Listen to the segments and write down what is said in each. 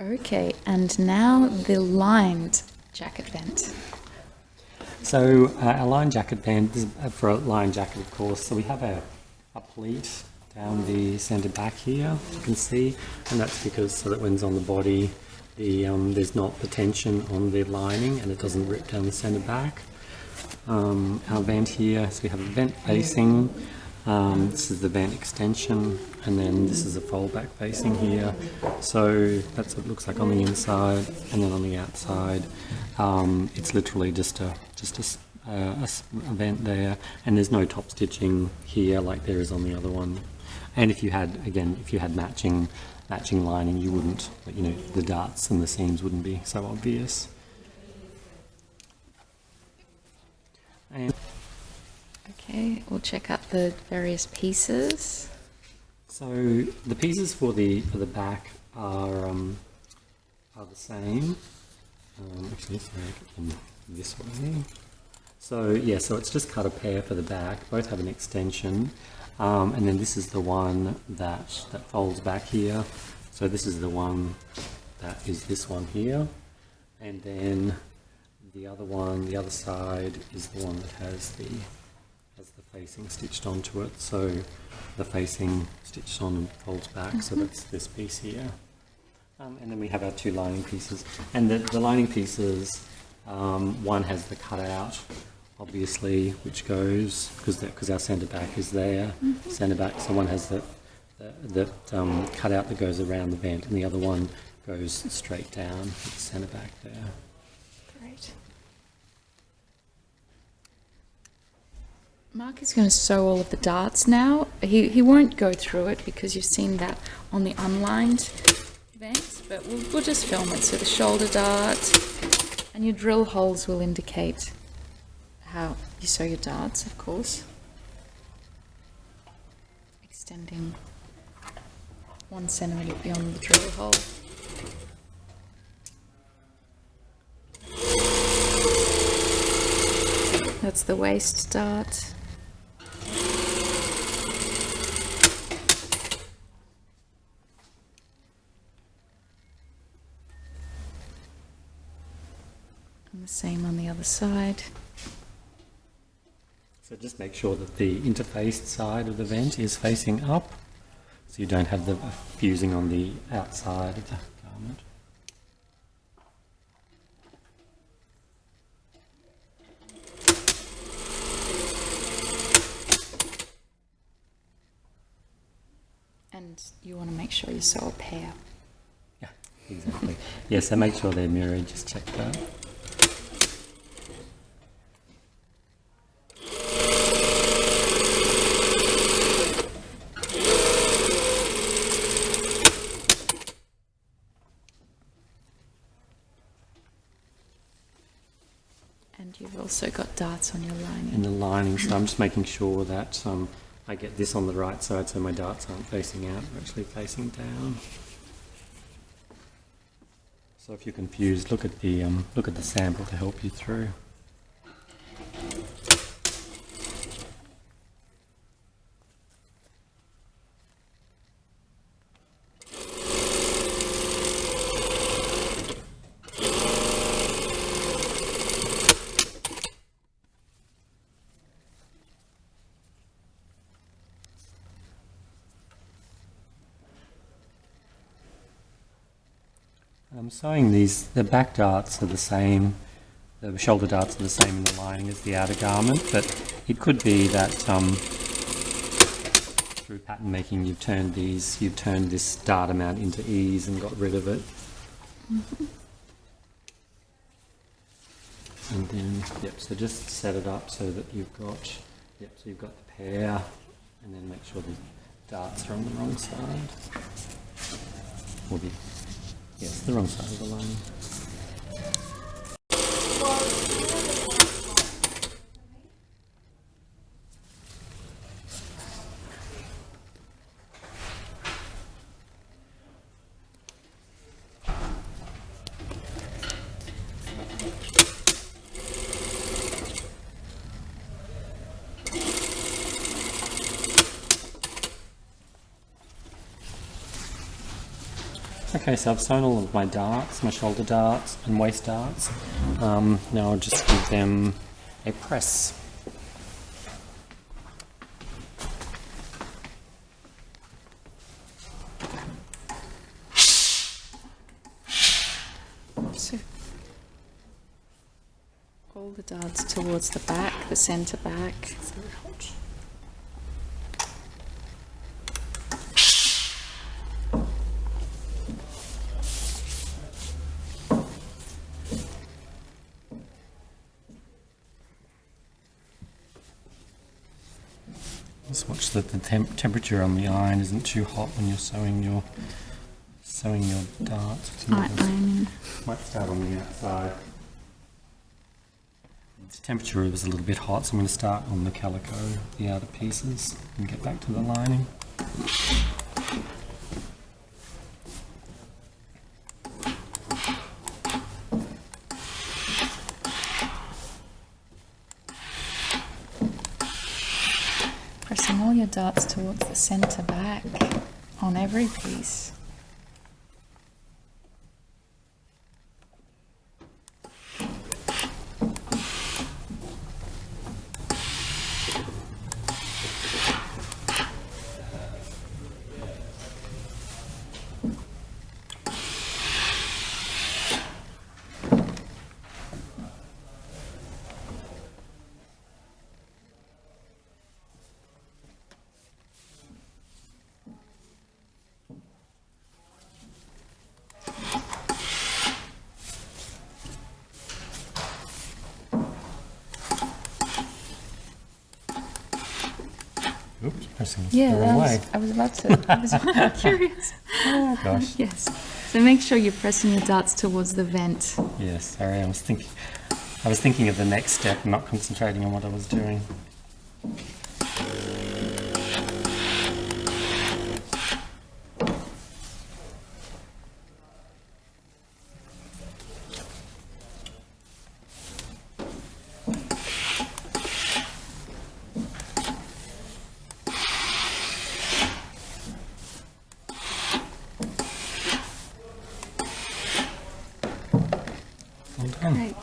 Okay, and now the lined jacket vent. So our line jacket vent is for a line jacket, of course. So we have a pleat down the centre back here, you can see, and that's because so that when it's on the body, there's not the tension on the lining and it doesn't rip down the centre back. Our vent here, so we have a vent facing. This is the vent extension, and then this is a fold back facing here. So that's what it looks like on the inside, and then on the outside, it's literally just a vent there, and there's no top stitching here like there is on the other one. And if you had matching lining, you wouldn't, the darts and the seams wouldn't be so obvious. And Okay, we'll check out the various pieces. so the pieces for the back are the same. Actually, sorry, I'll get them this way. So yeah, so it's just cut a pair for the back. Both have an extension, and then this is the one that folds back here. So this is the one that is this one here, and then the other one, the other side, is the one that has the facing stitched onto it. So the facing stitched on and folds back. So that's this piece here. And then we have our two lining pieces. And the lining pieces, one has the cutout, obviously, which goes, because our centre back is there, centre back, so one has the cutout that goes around the vent, and the other one goes straight down with the centre back there. Great. Mark is going to sew all of the darts now. He won't go through it because you've seen that on the unlined vents, but we'll just film it. So the shoulder dart, and your drill holes will indicate how you sew your darts, of course. Extending 1 centimetre beyond the drill hole. That's the waist dart. And the same on the other side. So just make sure that the interfaced side of the vent is facing up, so you don't have the fusing on the outside of the garment. And you want to make sure you sew a pair. Yeah, exactly. Yeah, so make sure they're mirrored, just check that. And you've also got darts on your lining. In the lining, so I'm just making sure that I get this on the right side so my darts aren't facing out, they're actually facing down. So if you're confused, look at the sample to help you through. I'm sewing these, the back darts are the same, the shoulder darts are the same in the lining as the outer garment, but it could be that through pattern making you've turned this dart amount into ease and got rid of it. And then, yep, so just set it up so that you've got, so you've got the pair, and then make sure the darts are on the wrong side. Or yes, the wrong side of the lining. Okay, so I've sewn all of my darts, my shoulder darts and waist darts. Now I'll just give them a press. So all the darts towards the back, the centre back. It's very hot. Just watch that the temperature on the iron isn't too hot when you're sewing your darts. Ironing. Might start on the outside. The temperature was a little bit hot, so I'm going to start on the calico, the outer pieces, and get back to the lining. Pressing all your darts towards the centre back on every piece. Oops, pressing this Yeah, the wrong way. I was about to. I was curious. Oh gosh. Yes. So make sure you're pressing your darts towards the vent. Yes, sorry, I was thinking of the next step and not concentrating on what I was doing. Well done. Great.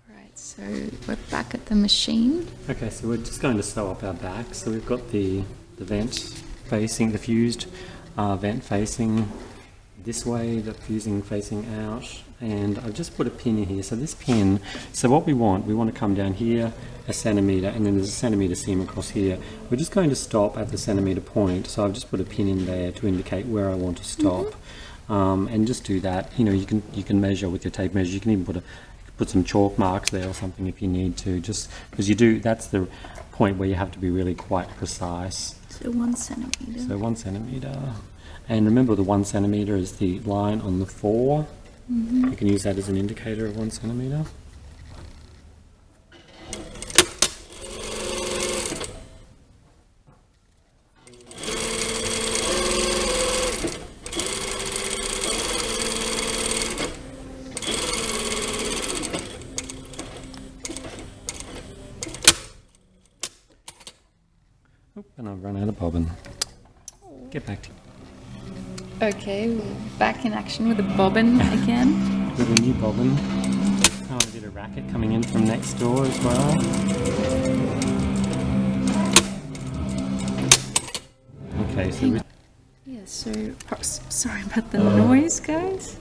Alright, so we're back at the machine. Okay, so we're just going to sew up our back. So we've got the vent facing, the fused vent facing this way, the fusing facing out, and I've just put a pin in here. So this pin, so what we want to come down here a centimetre, and then there's a centimetre seam across here. We're just going to stop at the centimetre point, so I've just put a pin in there to indicate where I want to stop. And just do that. You know, you can measure with your tape measure. You can even put some chalk marks there or something if you need to, just because that's the point where you have to be really quite precise. So 1 centimetre. So 1 centimetre, and remember the 1 centimetre is the line on the 4. You can use that as an indicator of 1 centimetre. Oop, and I've run out of bobbin. Get back to Okay, we're back in action with the bobbin again. with a new bobbin. Oh, a bit of racket coming in from next door as well. Okay, so we Yeah, so sorry about the noise, guys.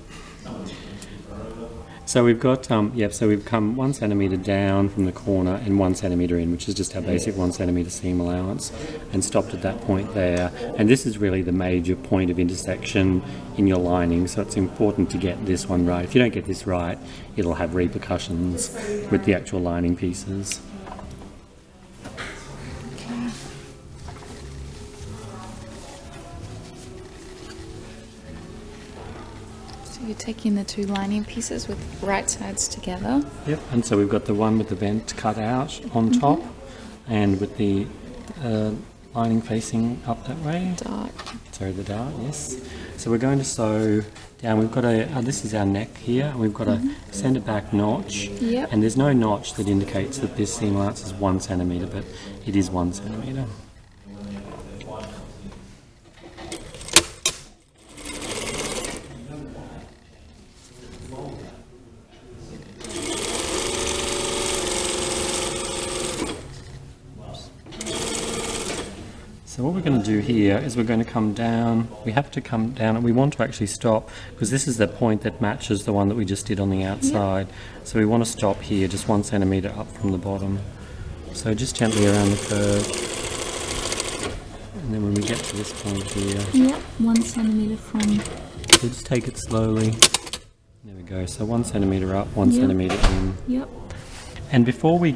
So we've got, so we've come 1 centimetre down from the corner and 1 centimetre in, which is just our basic 1 centimetre seam allowance, and stopped at that point there. And this is really the major point of intersection in your lining, so it's important to get this one right. If you don't get this right, it'll have repercussions with the actual lining pieces. So you're taking the 2 lining pieces with right sides together. Yep, and so we've got the one with the vent cut out on top, and with the lining facing up that way. Dart. Sorry, the dart, yes. So we're going to sew down. We've got this is our neck here, and we've got a centre back notch. Yep. And there's no notch that indicates that this seam allowance is 1 centimetre, but it is 1 centimetre. So what we're going to do here is we're going to come down. We have to come down, and we want to actually stop because this is the point that matches the one that we just did on the outside. So we want to stop here, just 1 centimetre up from the bottom. So just gently around the curve. And then when we get to this point here... Yep, 1 centimetre from... So just take it slowly. There we go. So 1 centimetre up, 1 centimetre in. Yep. And before we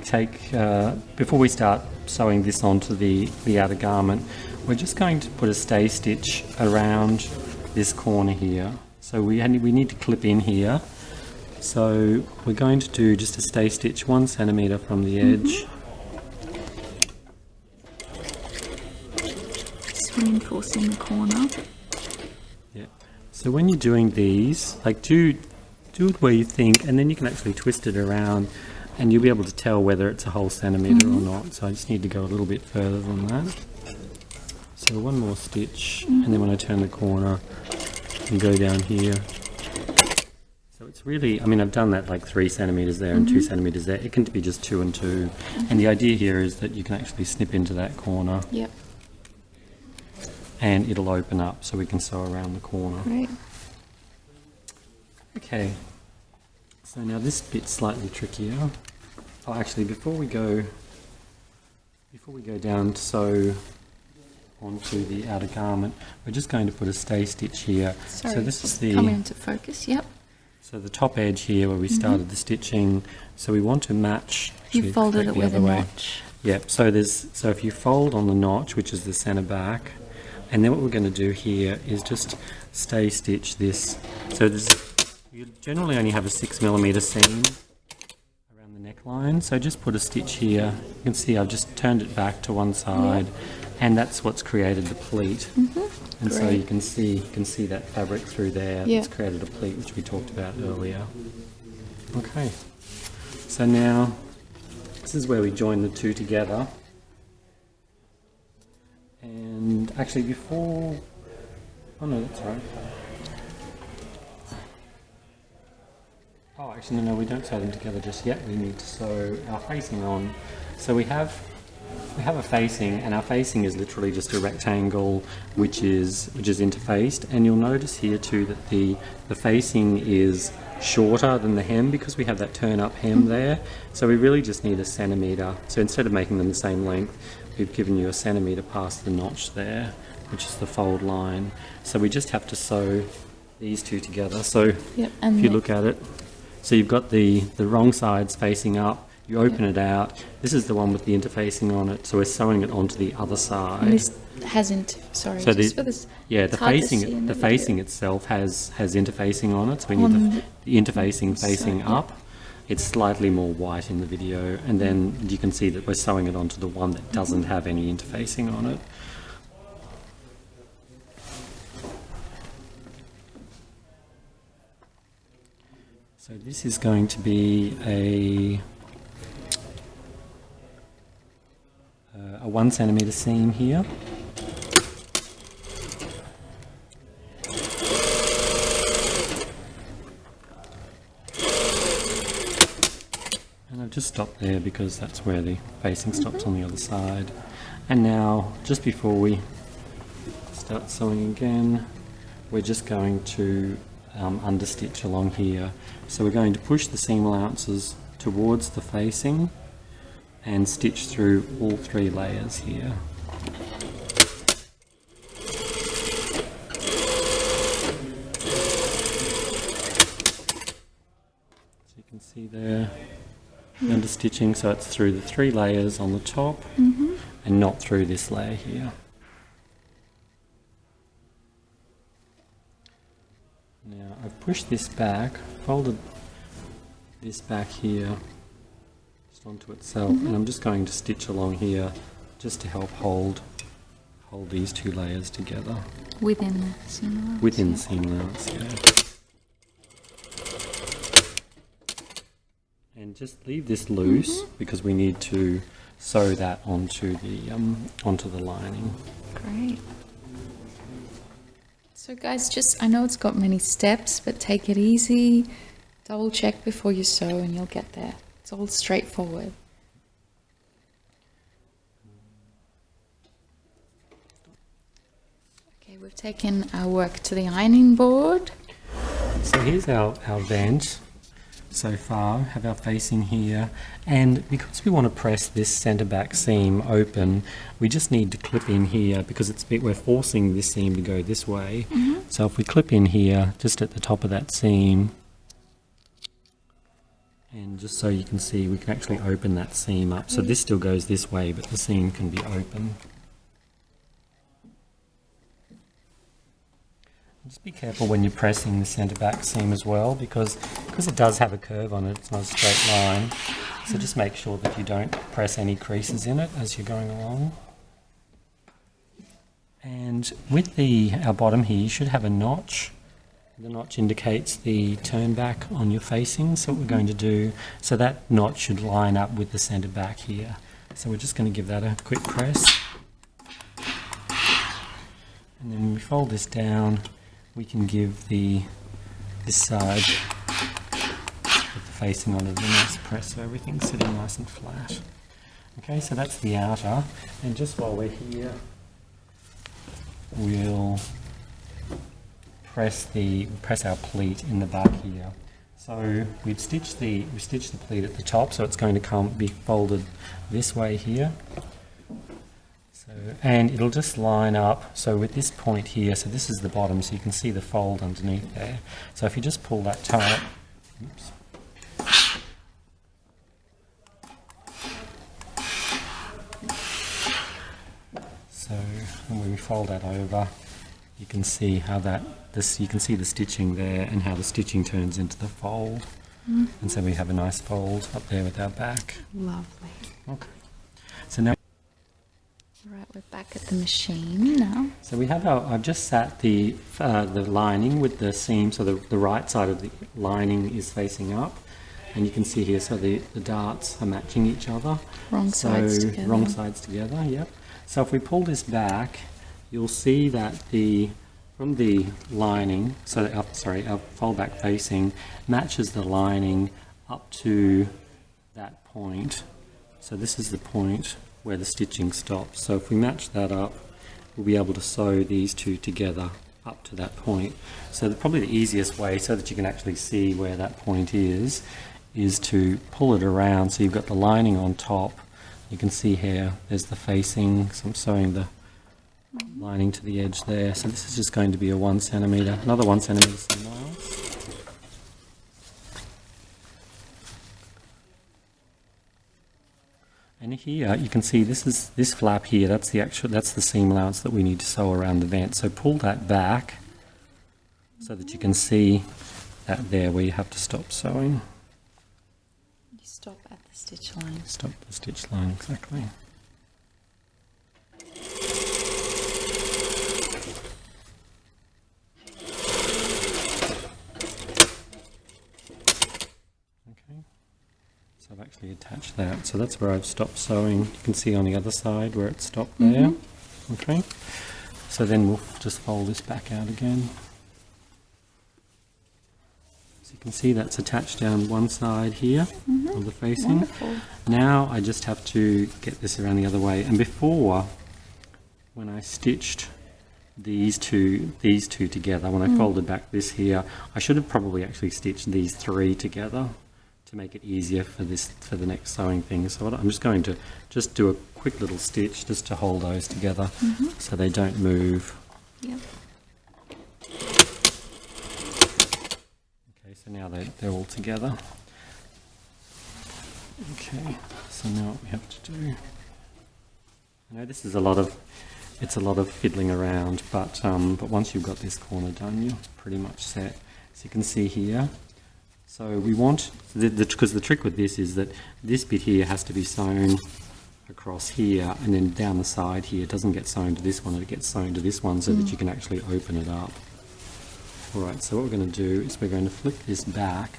start sewing this onto the outer garment, we're just going to put a stay stitch around this corner here. So we need to clip in here. So we're going to do just a stay stitch 1 centimetre from the edge. Just reinforcing the corner. Yeah. So when you're doing these, like do it where you think, and then you can actually twist it around and you'll be able to tell whether it's a whole centimetre or not. So I just need to go a little bit further than that. So 1 more stitch, and then when I turn the corner, you go down here. So it's really, I mean, I've done that like 3 centimetres there and 2 centimetres there. It can be just 2 and 2. And the idea here is that you can actually snip into that corner. Yep. And it'll open up so we can sew around the corner. Great. Okay. So now this bit's slightly trickier. Oh, actually, before we go down to sew onto the outer garment, we're just going to put a stay stitch here. Sorry, so this is the coming into focus. Yep. So the top edge here where we started the stitching. So we want to match. You folded it with a notch. Yep. So if you fold on the notch, which is the centre back, and then what we're going to do here is just stay stitch this. So you generally only have a 6mm seam around the neckline, so just put a stitch here. You can see I've just turned it back to one side, and that's what's created the pleat. And so you can see that fabric through there. It's created a pleat, which we talked about earlier. Okay, so now this is where we join the two together. And actually before, oh no, that's right. Oh, actually, no, we don't sew them together just yet. We need to sew our facing on. So we have a facing, and our facing is literally just a rectangle which is interfaced. And you'll notice here too that the facing is shorter than the hem because we have that turn up hem there. So we really just need a centimetre. So instead of making them the same length, we've given you a centimetre past the notch there, which is the fold line. So we just have to sew these two together. So if you look at it, so you've got the wrong sides facing up, you open it out, this is the one with the interfacing on it, so we're sewing it onto the other side. And this hasn't, sorry, so just for this. The facing itself has interfacing on it, so we need the interfacing facing up. It's slightly more white in the video, and then you can see that we're sewing it onto the one that doesn't have any interfacing on it. So this is going to be a 1 centimetre seam here. And I've just stopped there because that's where the facing stops on the other side. And now, just before we start sewing again, we're just going to understitch along here. So we're going to push the seam allowances towards the facing and stitch through all 3 layers here. So you can see there, understitching, so it's through the 3 layers on the top and not through this layer here. Now I've pushed this back, folded this back here just onto itself, and I'm just going to stitch along here just to help hold these 2 layers together. Within the seam allowance? Within the seam allowance, yeah. And just leave this loose because we need to sew that onto the lining. Great. So guys, I know it's got many steps, but take it easy. Double check before you sew and you'll get there. It's all straightforward. we've taken our work to the ironing board. So here's our vent so far, have our facing here, and because we want to press this centre back seam open, we just need to clip in here because we're forcing this seam to go this way. So if we clip in here just at the top of that seam, and just so you can see, we can actually open that seam up. So this still goes this way, but the seam can be open. Just be careful when you're pressing the centre back seam as well, because it does have a curve on it, it's not a straight line. So just make sure that you don't press any creases in it as you're going along. And with our bottom here, you should have a notch. The notch indicates the turn back on your facing. So what we're going to do, so that notch should line up with the centre back here. So we're just going to give that a quick press. And then when we fold this down, we can give this side with the facing on it a nice press so everything's sitting nice and flat. Okay, so that's the outer, and just while we're here, we'll press our pleat in the back here. So we've stitched the pleat at the top, so it's going to be folded this way here. And it'll just line up, so with this point here, so this is the bottom, so you can see the fold underneath there. So if you just pull that tight, oops. So when we fold that over, you can see how you can see the stitching there and how the stitching turns into the fold. And so we have a nice fold up there with our back. Lovely. Okay. So now Right, we're back at the machine now. So we have I've just sat the lining with the seam, so the right side of the lining is facing up, and you can see here, so the darts are matching each other. Wrong sides together. Wrong sides together, yep. So if we pull this back, you'll see that from the lining, so our fold back facing matches the lining up to that point. So this is the point where the stitching stops. So if we match that up, we'll be able to sew these two together up to that point. So probably the easiest way, so that you can actually see where that point is to pull it around. So you've got the lining on top. You can see here, there's the facing, so I'm sewing the lining to the edge there. So this is just going to be a 1 centimetre, another 1 centimetre seam allowance. And here you can see this flap here, that's the seam allowance that we need to sew around the vent. So pull that back so that you can see that there where you have to stop sewing. You stop at the stitch line. Stop the stitch line, exactly. So I've actually attached that. So that's where I've stopped sewing. You can see on the other side where it stopped there. Okay. So then we'll just fold this back out again. So you can see that's attached down one side here of the facing. Wonderful. Now I just have to get this around the other way. And before, when I stitched these two together, when I folded back this here, I should have probably actually stitched these three together to make it easier for the next sewing thing. So I'm just going to do a quick little stitch just to hold those together so they don't move. Yep. Okay, so now they're all together. Okay, so now what we have to do, I know this is a lot of fiddling around, but once you've got this corner done, you're pretty much set. So you can see here. So we want, because the trick with this is that this bit here has to be sewn across here, and then down the side here, it doesn't get sewn to this one, it gets sewn to this one so that you can actually open it up. Alright, so what we're going to do is we're going to flip this back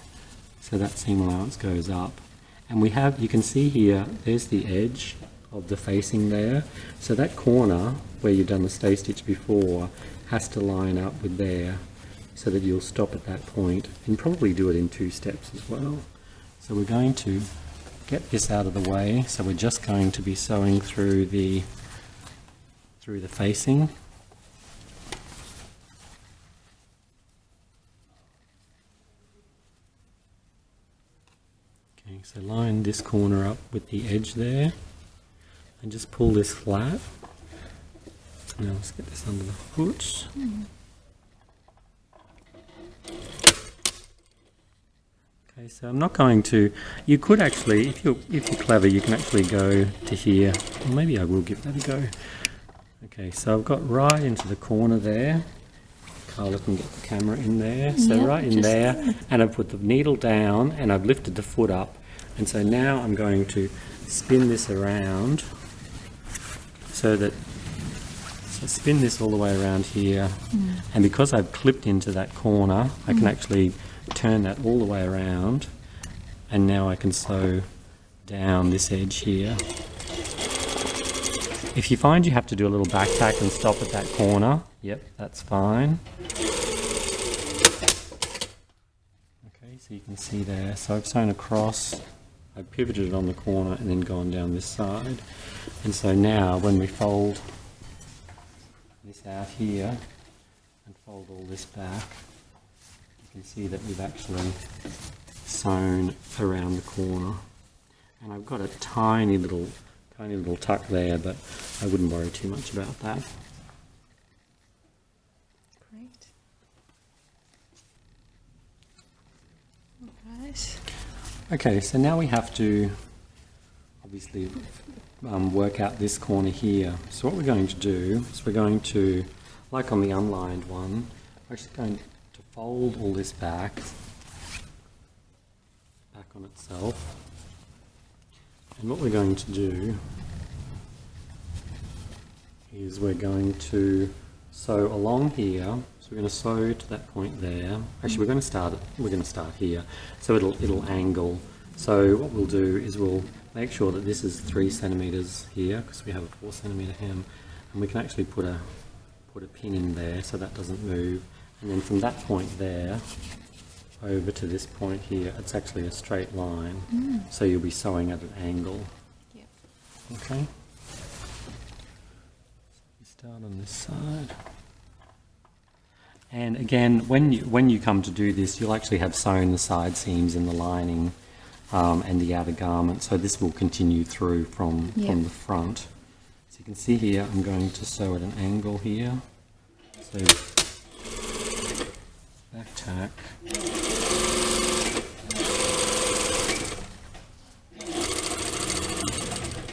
so that seam allowance goes up. And you can see here, there's the edge of the facing there. So that corner where you've done the stay stitch before has to line up with there, so that you'll stop at that point, and probably do it in 2 steps as well. So we're going to get this out of the way. So we're just going to be sewing through the facing. Okay, so line this corner up with the edge there and just pull this flat. Now let's get this under the foot. Okay, so I'm not going to, you could actually, if you're clever, you can actually go to here. Or maybe I will give that a go. Okay, so I've got right into the corner there. Carla can get the camera in there. So Yep, right in just there, there. and I've put the needle down and I've lifted the foot up. And so now I'm going to spin this around so that, so spin this all the way around here. And because I've clipped into that corner, I can actually turn that all the way around. And now I can sew down this edge here. If you find you have to do a little back tack and stop at that corner, yep, that's fine. Okay, so you can see there. So I've sewn across, I've pivoted it on the corner and then gone down this side. And so now when we fold this out here and fold all this back, you can see that we've actually sewn around the corner. And I've got a tiny little tuck there, but I wouldn't worry too much about that. Great. All right. Okay, so now we have to obviously work out this corner here. So what we're going to do is we're going to, like on the unlined one, we're actually going to fold all this back on itself. And what we're going to do is we're going to sew along here. So we're going to sew to that point there. Actually, we're going to start here. So it'll angle. So what we'll do is we'll make sure that this is 3 centimeters here because we have a 4 centimeter hem, and we can actually put a pin in there so that doesn't move. And then from that point there over to this point here, it's actually a straight line. So you'll be sewing at an angle. Yep. Okay. So you start on this side. And again, when you come to do this, you'll actually have sewn the side seams in the lining and the outer garment. So this will continue through from the front. So you can see here, I'm going to sew at an angle here. So back tack.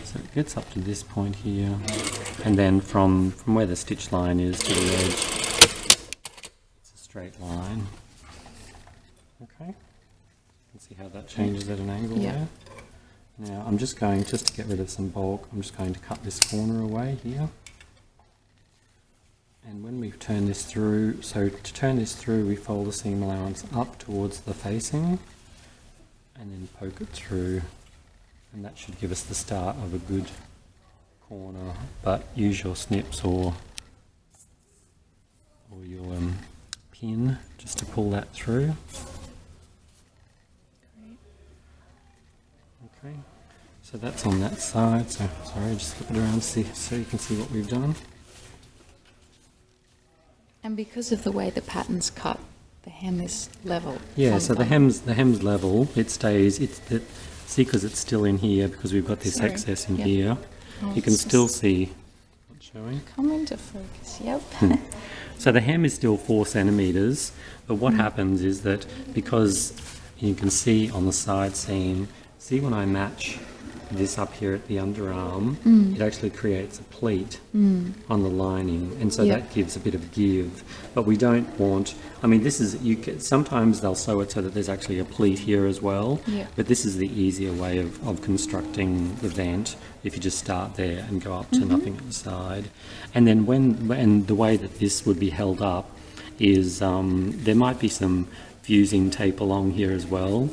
So it gets up to this point here, and then from where the stitch line is to the edge, it's a straight line. Okay, you can see how that changes at an angle there. Now I'm just to get rid of some bulk, I'm just going to cut this corner away here. And when we turn this through, so to turn this through, we fold the seam allowance up towards the facing and then poke it through, and that should give us the start of a good corner. But use your snips or your pin just to pull that through. Okay, so that's on that side. So sorry, just flip it around so you can see what we've done. And because of the way the pattern's cut, the hem is level. Yeah, so the hem's level. It stays. See, because it's still in here because we've got this excess in here. Oh, You can still see what's showing. Come into focus. Yep. So the hem is still 4 centimeters, but what happens is that because you can see on the side seam, see when I match this up here at the underarm, it actually creates a pleat on the lining, and so that gives a bit of give. But we don't want, I mean, this is, sometimes they'll sew it so that there's actually a pleat here as well, but this is the easier way of constructing the vent, if you just start there and go up to nothing at the side. And then when the way that this would be held up is there might be some fusing tape along here as well.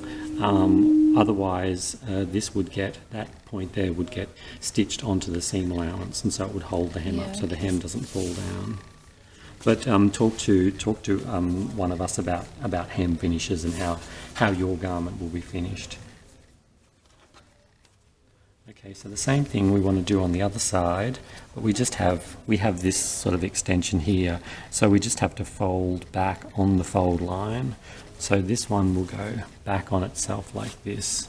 Otherwise, that point there would get stitched onto the seam allowance, and so it would hold the hem up so the hem doesn't fall down. But talk to one of us about hem finishes and how your garment will be finished. Okay, so the same thing we want to do on the other side, but we have this sort of extension here, so we just have to fold back on the fold line. So this one will go back on itself like this.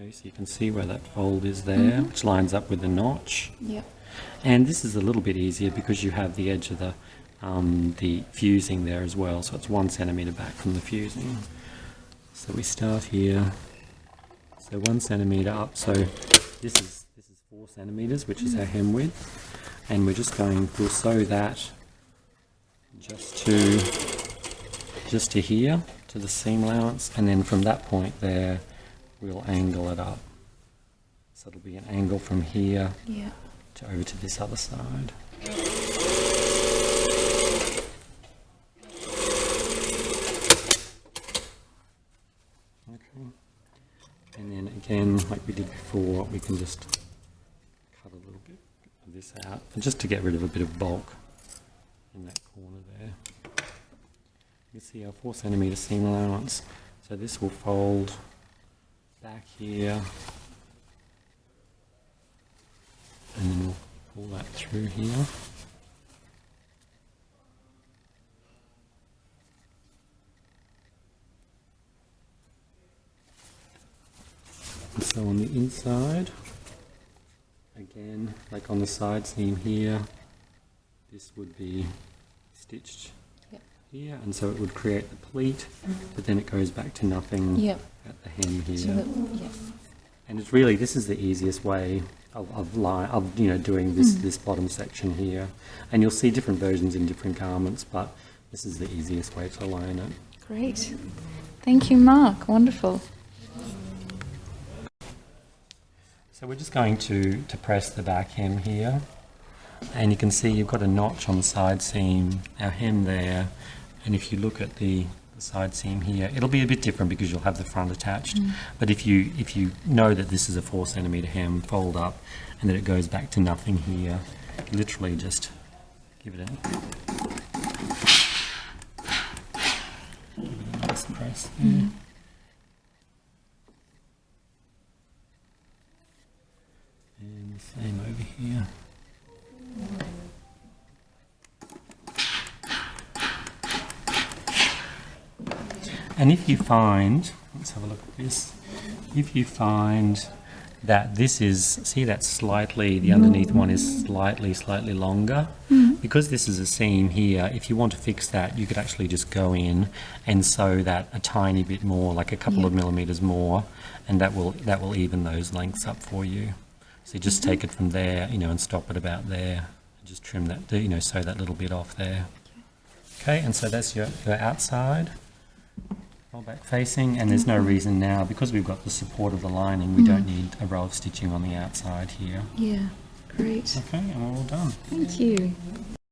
Okay, so you can see where that fold is there, which lines up with the notch. Yep. And this is a little bit easier because you have the edge of the fusing there as well, so it's 1 centimetre back from the fusing. So we start here, so 1 centimetre up, so this is 4 centimetres, which is our hem width, and we're just going, we'll sew that just to here, to the seam allowance, and then from that point there, we'll angle it up. So it'll be an angle from here Yeah. to over to this other side. Okay. And then again, like we did before, we can just cut a little bit of this out, just to get rid of a bit of bulk in that corner there. You see our 4 centimetre seam allowance. So this will fold back here, and then we'll pull that through here. And so on the inside, again, like on the side seam here, this would be stitched Yep. here, and so it would create the pleat, but then it goes back to nothing Yep. at the hem here. So that, yeah. And it's really, this is the easiest way of you know, doing this bottom section here. And you'll see different versions in different garments, but this is the easiest way to line it. Great. Thank you, Mark. Wonderful. So we're just going to press the back hem here. And you can see you've got a notch on the side seam, our hem there. And if you look at the side seam here, it'll be a bit different because you'll have the front attached. But if you know that this is a 4 centimetre hem, fold up, and then it goes back to nothing here, literally just give it a nice press there. And the same over here. And if you find, let's have a look at this, if you find that this is, see that slightly, the underneath one is slightly longer, because this is a seam here, if you want to fix that, you could actually just go in and sew that a tiny bit more, like a couple of millimetres more, and that will even those lengths up for you. So you just take it from there, you know, and stop it about there, and just trim that, you know, sew that little bit off there. Okay, and so that's your outside. Roll back facing, and there's no reason now, because we've got the support of the lining, we don't need a row of stitching on the outside here. Yeah. Great. Okay, and we're all done. Thank you.